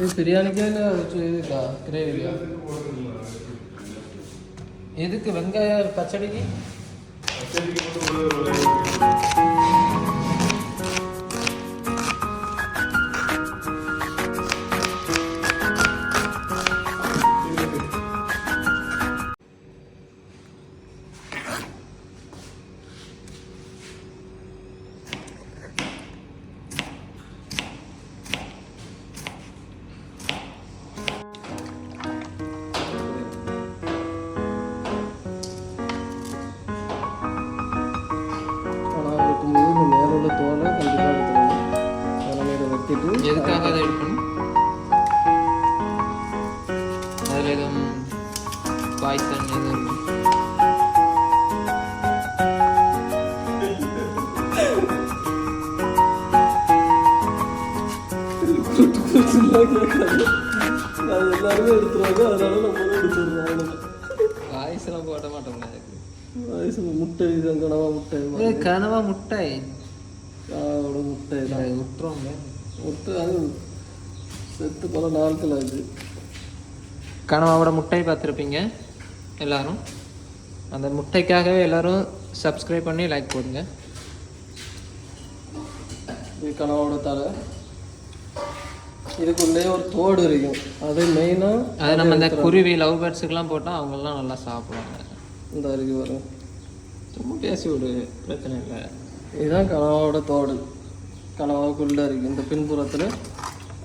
இது பிரியாணிக்கே இல்லை இதுக்கா கிரேவிக்கா? எதுக்கு வெங்காய பச்சடிக்கு? தோலை கண்டிப்பாக எடுத்துக்கணும். அதனால் இதை வெட்டிட்டு எதுக்காக அதை எடுக்கணும்? அதில் எதுவும் பாய்சன் எதுவும் அது எல்லாருமே எடுத்துருவாங்க. அதனால நம்ம எடுத்துடுறோம். பாய்செல்லாம் போட மாட்டோம்ல. பாய்சன் முட்டை, இது கனவா முட்டை, கனவா முட்டை, முட்டை விட்டுறோங்க. முட்டை அது செத்து பல நாட்கள் ஆகுது. கனவாவோட முட்டை பார்த்துருப்பீங்க எல்லோரும். அந்த முட்டைக்காகவே எல்லோரும் சப்ஸ்கிரைப் பண்ணி லைக் போடுங்க. இது கனவாவோட தலை. இதுக்குள்ளே ஒரு தோடு இருக்கும். அது மெயினாக அது நம்ம இந்த குருவி லவ் பேர்ட்ஸுக்கெலாம் போட்டால் அவங்கெல்லாம் நல்லா சாப்பிடுவாங்க. இந்த அருகே வரும். சும்மா பேசி விடு, பிரச்சனை இல்லை. இதுதான் கனவாவோட தோடு. கனவாவுக்குள்ளே இருக்கும். இந்த பின்புறத்தில்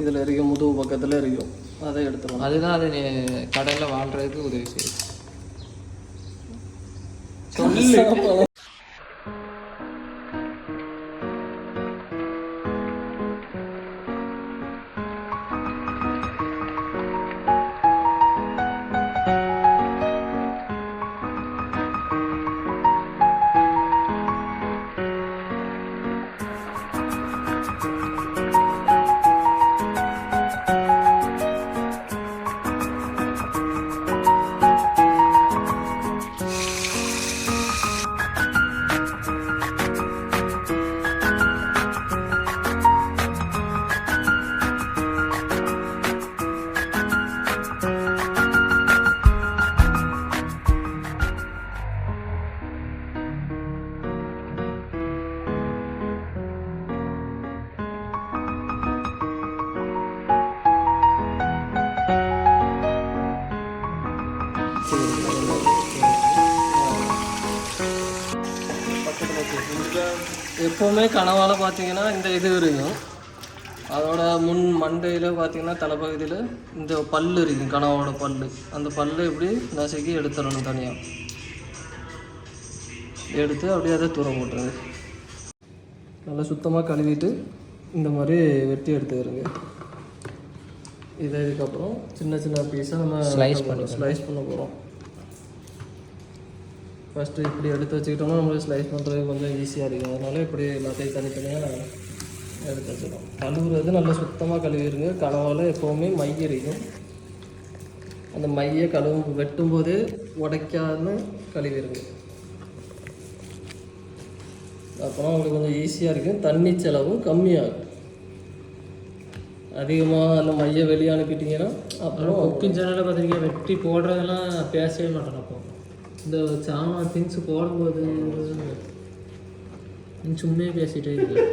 இதில் இருக்கும், முதுகு பக்கத்தில் இருக்கும். அதை எடுத்துருவோம். அதுதான் அது கடையில் வாழ்கிறதுக்கு உதவி செய்யும். சொல்லி எப்போவுமே கனவால் பார்த்தீங்கன்னா இந்த இது இருக்கும். அதோட முன் மண்டையில் பார்த்தீங்கன்னா தலைப்பகுதியில் இந்த பல் இருக்கும், கனவோட பல். அந்த பல்லை இப்படி நசுக்கி எடுத்துடணும் தனியாக. எடுத்து அப்படியே அதை தூரம் போட்டுருங்க. நல்லா சுத்தமாக கழுவிட்டு இந்த மாதிரி வெட்டி எடுத்துக்கிறோங்க. இதுக்கப்புறம் சின்ன சின்ன பீஸாக நம்ம ஸ்லைஸ் பண்ண போகிறோம். ஃபஸ்ட்டு இப்படி எடுத்து வச்சுக்கிட்டோம்னா நம்மளுக்கு ஸ்லைஸ் பண்ணுறது கொஞ்சம் ஈஸியாக இருக்கும். அதனால இப்படி எல்லாத்தையும் தனித்தனியாக எடுத்து வச்சுக்கணும். கழுவுறது நல்லா சுத்தமாக கழுவிடுங்க. கனவால் எப்போவுமே மை இருக்கும். அந்த மையை வெட்டும்போது உடைக்காம கழுவிடுங்க. அப்புறம் உங்களுக்கு கொஞ்சம் ஈஸியாக இருக்கும். தண்ணி செலவும் கம்மியாகும். அதிகமாக அந்த மையை வெளியே அனுப்பிட்டீங்கன்னா அப்புறம் குக்கிங் சேனலில் பார்த்தீங்கன்னா வெட்டி போடுறதெல்லாம் பேசவே மாட்டேன். அப்போ இந்த சாமான் திங்ஸ் போடும்போது சும்மே பேசிகிட்டே இருக்கு.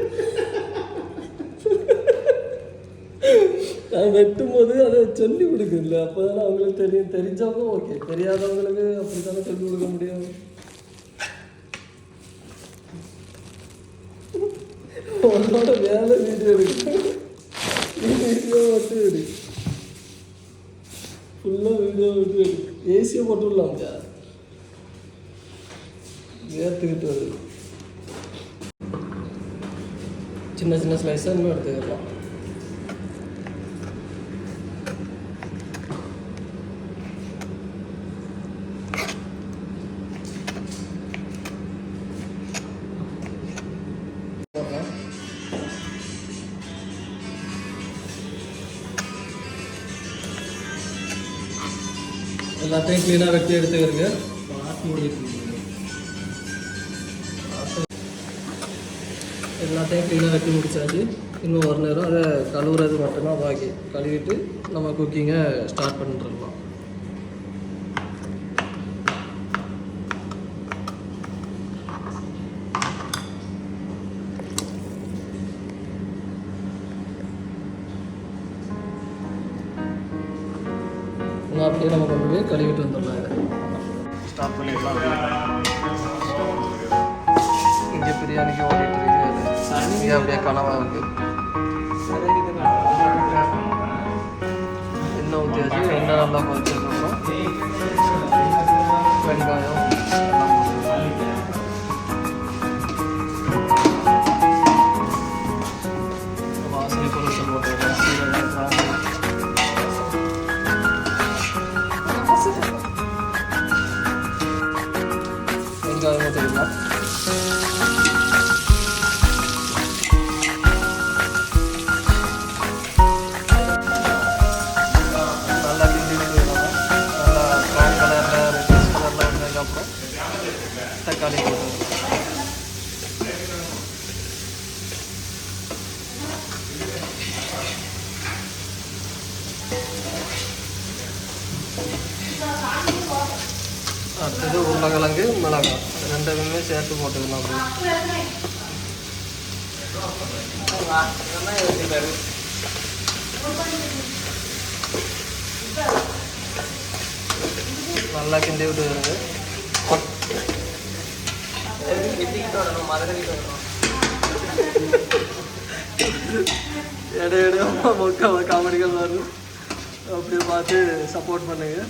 நான் வெட்டும்போது அதை சொல்லி கொடுக்குறல, அப்போ தானே அவங்களுக்கு தெரியும். தெரிஞ்சவங்க ஓகே, தெரியாதவங்களுக்கு அப்படி தானே சொல்லி கொடுக்க முடியும். உன்னோட வேலை வீடியோ இருக்கு, வீடியோ மட்டும் எடு, ஃபுல்லாக வீடியோ மட்டும் எடு. ஏசியை போட்டு விடலாம், ஏற்றுக்கிட்டு வருது. சின்ன சின்ன ஸ்லைஸாக இன்னும் எடுத்துக்கலாம். எல்லாத்தையும் க்ளீனாக வெட்டி எடுத்துக்கிறதுக்கு எல்லாத்தையும் க்ளீனாக வெட்டி முடிச்சாச்சு. இன்னும் ஒரு நேரம் அதை கழுவுறது மட்டும்தான் பாக்கி. கழுவிட்டு நம்ம குக்கிங்கை ஸ்டார்ட் பண்ணிட்டுருக்கோம். அப்படியே நம்ம கொண்டு போய் கழுவிட்டு வந்துடலாம். இதை ஸ்டார்ட் பண்ணிடலாம். இங்கே பிரியாணிக்கு ஓடிட்டு இருக்குது. இங்கே அப்படியே கனவாக இருக்குது. எண்ணெய் ஊற்றியாச்சு. எண்ணெய் நல்லா கொதிச்சதுக்கப்புறம் வெங்காயம் வாசனை பொருட்கள் போட்டுக்கலாம். வெங்காயம் ஊற்றிக்கலாம். நல்லா கிண்டி விட்டுக்கலாம். நல்லா ப்ரௌன் கலரில் ரெட்டிஷ் கலரில் வந்ததுக்கப்புறம் தக்காளி போட்டுக்கலாம். அடுத்தது உருளைக்கிழங்கு மிளகாய் ரெண்டுமே சேர்த்து போட்டுக்கலாம். நல்லா கிண்டி விட்டு வருங்க. இடையிடையமா மொக்க காமெடிகள் வரும். அப்படியே பார்த்து சப்போர்ட் பண்ணுங்க.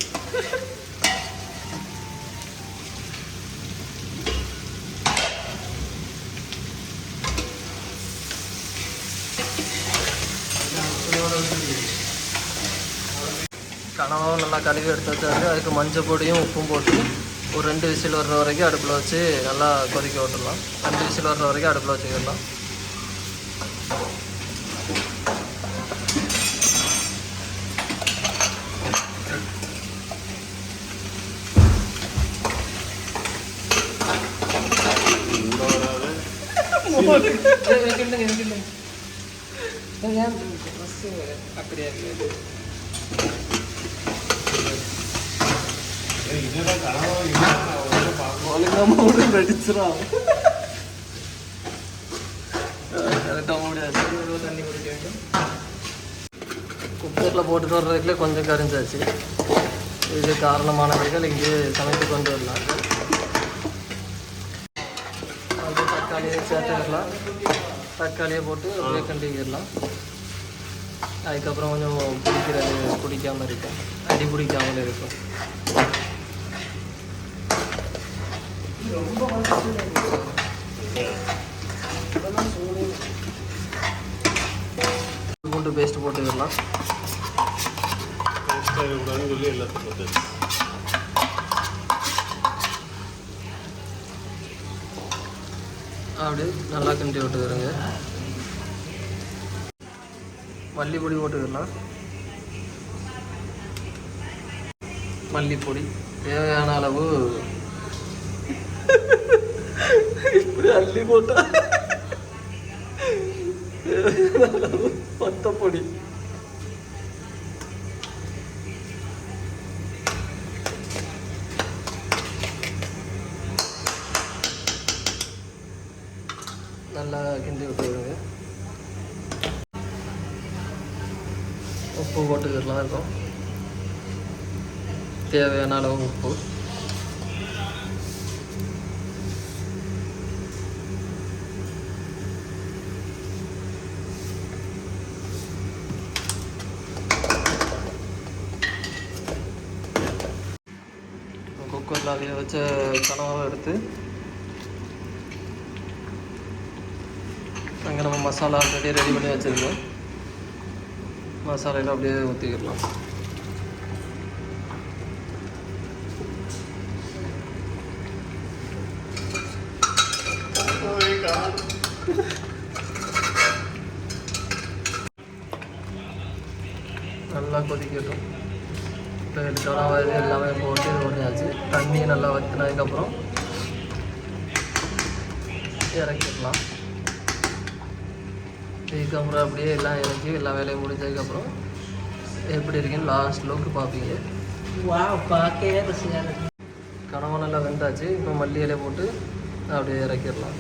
கனவாவும் நல்லா கழுவி எடுத்து வச்சாரு. அதுக்கு மஞ்சள் பொடியும் உப்பும் போட்டு ஒரு 2 விசில் வர்ற வரைக்கும் அடுப்பில் வச்சு நல்லா கொதிக்க விட்டுடலாம். 2 விசில் வர்ற வரைக்கும் அடுப்பில் வச்சுக்கிடலாம். அப்படியே வெடிச்சிடும். தண்ணி குடிக்க வேண்டும். குக்கரில் போட்டுட்டு வர்றதுக்குள்ளே கொஞ்சம் கரிஞ்சாச்சு. இது காரணமானவர்கள் இங்கே சமைத்து கொண்டு வரலாம். அது தக்காளியை சேர்த்துக்கலாம். தக்காளியை போட்டு அப்படியே கண்டிக்கிடலாம். அதுக்கப்புறம் கொஞ்சம் பிடிக்காமல் இருக்கும். அடி பிடிக்காமல் இருக்கும். பூண்டு பேஸ்ட் போட்டுக்கலாம். அப்படியே நல்லா கிண்டி விட்டுக்கிறேங்க. மல்லிப்பொடி போட்டுக்கலாம். மல்லிப்பொடி தேவையான அளவு. இப்படி அள்ளி போட்டா தேவையான அளவு பத்தப்பொடி. நல்லா கிண்டி விட்டுருங்க. உப்பு போட்டுக்கலாம். இருக்கும் தேவையான அளவு உப்பு. குக்கரில் அதில் வச்ச கனவை எடுத்து அங்கே நம்ம மசாலா ஆல்ரெடி ரெடி பண்ணி வச்சுருக்கோம். மசாலையில் அப்படியே ஊற்றிக்கலாம். நல்லா கொதிக்கட்டும். கனவாது எல்லாமே போட்டு இது பண்ணியாச்சு. தண்ணி நல்லா வற்றினதுக்கப்புறம் இறக்கிடலாம். இதுக்கப்புறம் அப்படியே எல்லாம் இறக்கி எல்லா வேலையும் முடிஞ்சதுக்கப்புறம் எப்படி இருக்குன்னு லாஸ்ட் லோக்கு பார்ப்பீங்க. பார்க்கவே ருசியாக இருக்கு. கனவா நல்லா வெந்தாச்சு. இப்போ மல்லி இலையை போட்டு அப்படியே இறக்கிடலாம்.